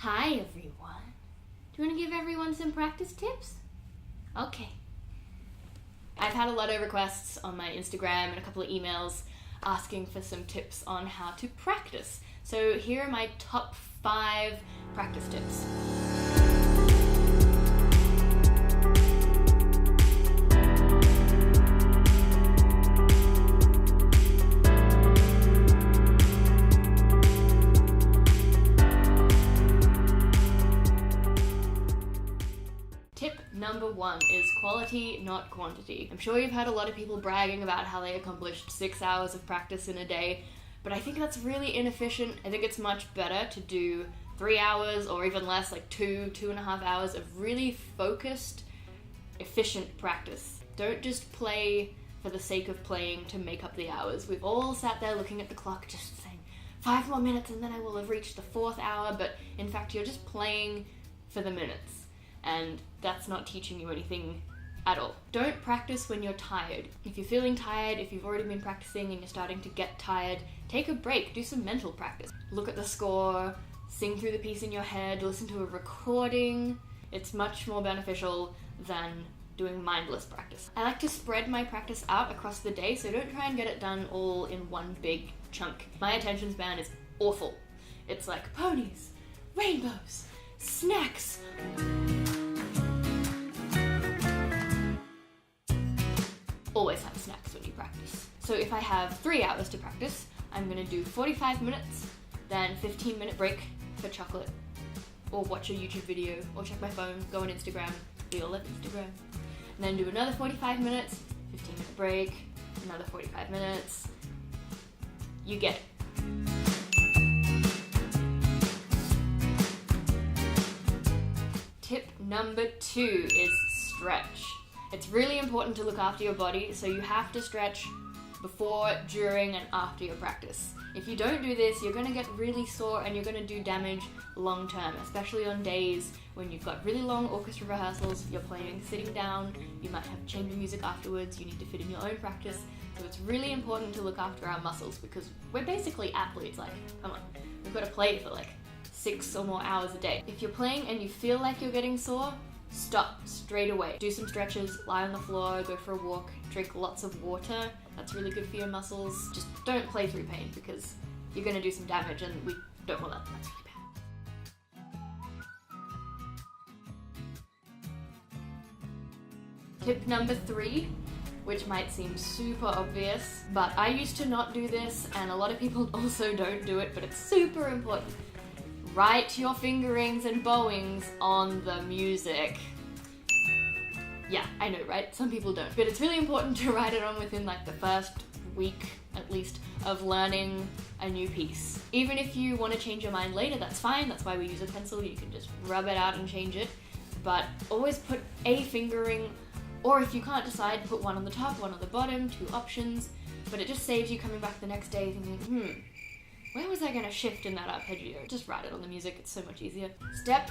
Hi everyone. Do you want to give everyone some practice tips? Okay. I've had a lot of requests on my Instagram and a couple of emails asking for some tips on how to practice. So here are my top 5 practice tips. Tip number 1 is quality, not quantity. I'm sure you've heard a lot of people bragging about how they accomplished 6 hours of practice in a day, but I think that's really inefficient. I think it's much better to do 3 hours or even less, like 2.5 hours of really focused, efficient practice. Don't just play for the sake of playing to make up the hours. We've all sat there looking at the clock just saying 5 more minutes and then I will have reached the 4th hour, but in fact you're just playing for the minutes. And that's not teaching you anything at all. Don't practice when you're tired. If you're feeling tired, if you've already been practicing and you're starting to get tired, take a break, do some mental practice. Look at the score, sing through the piece in your head, listen to a recording. It's much more beneficial than doing mindless practice. I like to spread my practice out across the day, so don't try and get it done all in one big chunk. My attention span is awful. It's like ponies, rainbows, snacks. Always have snacks when you practice. So if I have 3 hours to practice, I'm gonna do 45 minutes, then 15-minute break for chocolate, or watch a YouTube video, or check my phone, go on Instagram, we all have Instagram. And then do another 45 minutes, 15-minute break, another 45 minutes. You get it. Tip number 2 is stretch. It's really important to look after your body, so you have to stretch before, during, and after your practice. If you don't do this, you're gonna get really sore and you're gonna do damage long term, especially on days when you've got really long orchestra rehearsals, you're playing sitting down, you might have chamber music afterwards, you need to fit in your own practice. So it's really important to look after our muscles because we're basically athletes, like, come on, we've got to play for like 6 or more hours a day. If you're playing and you feel like you're getting sore, stop straight away. Do some stretches, lie on the floor, go for a walk, drink lots of water. That's really good for your muscles. Just don't play through pain because you're gonna do some damage and we don't want that. That's really bad. Tip number 3, which might seem super obvious, but I used to not do this and a lot of people also don't do it, but it's super important. Write your fingerings and bowings on the music. Yeah, I know, right? Some people don't. But it's really important to write it on within like the first week, at least, of learning a new piece. Even if you want to change your mind later, that's fine. That's why we use a pencil. You can just rub it out and change it. But always put a fingering, or if you can't decide, put one on the top, one on the bottom, 2 options. But it just saves you coming back the next day thinking, where was I gonna shift in that arpeggio? Just write it on the music, it's so much easier. Step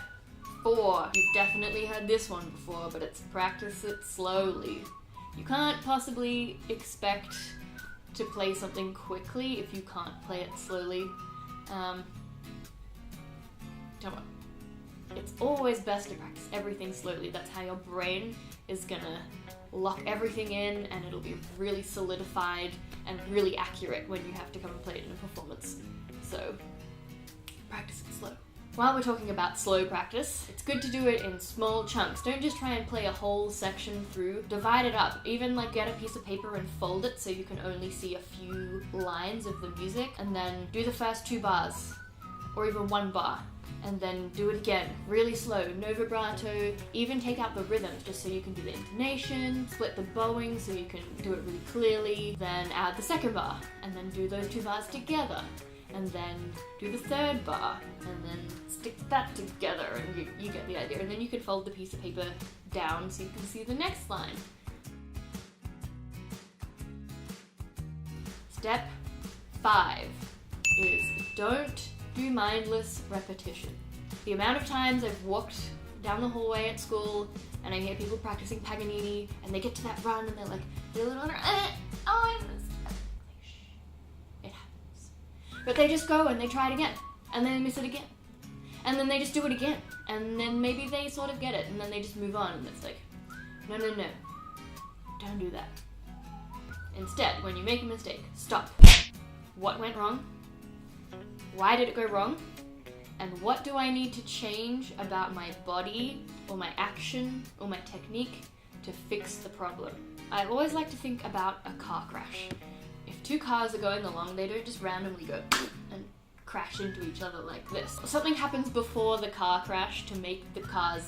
4. You've definitely heard this one before, but it's practice it slowly. You can't possibly expect to play something quickly if you can't play it slowly. Come on. It's always best to practice everything slowly. That's how your brain is gonna lock everything in and it'll be really solidified and really accurate when you have to come and play it in a performance. So, practice it slow. While we're talking about slow practice, it's good to do it in small chunks. Don't just try and play a whole section through. Divide it up. Even like get a piece of paper and fold it so you can only see a few lines of the music, and then do the first 2 bars, or even 1 bar. And then do it again, really slow, no vibrato, even take out the rhythms just so you can do the intonation, split the bowing so you can do it really clearly, then add the 2nd bar, and then do those 2 bars together, and then do the 3rd bar, and then stick that together, and you get the idea. And then you can fold the piece of paper down so you can see the next line. Step 5 is don't do mindless repetition. The amount of times I've walked down the hallway at school and I hear people practicing Paganini and they get to that run and they're like, they're a little under, I missed. It happens. But they just go and they try it again and then they miss it again. And then they just do it again. And then maybe they sort of get it, and then they just move on, and it's like, no, no, no. Don't do that. Instead, when you make a mistake, stop. What went wrong? Why did it go wrong? And what do I need to change about my body, or my action, or my technique to fix the problem? I always like to think about a car crash. If two cars are going along, they don't just randomly go and crash into each other like this. Something happens before the car crash to make the cars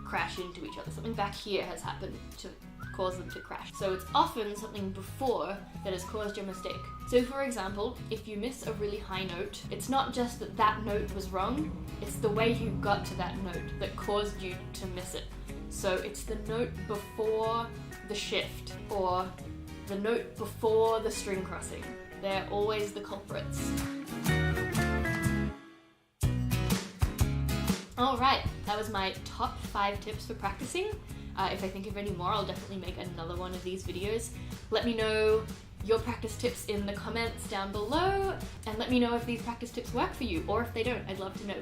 crash into each other. Something back here has happened to cause them to crash. So it's often something before that has caused your mistake. So for example, if you miss a really high note, it's not just that that note was wrong, it's the way you got to that note that caused you to miss it. So it's the note before the shift, or the note before the string crossing. They're always the culprits. Alright, that was my top 5 tips for practicing. If I think of any more, I'll definitely make another one of these videos. Let me know your practice tips in the comments down below, and let me know if these practice tips work for you, or if they don't. I'd love to know.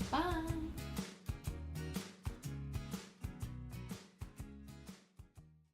Bye!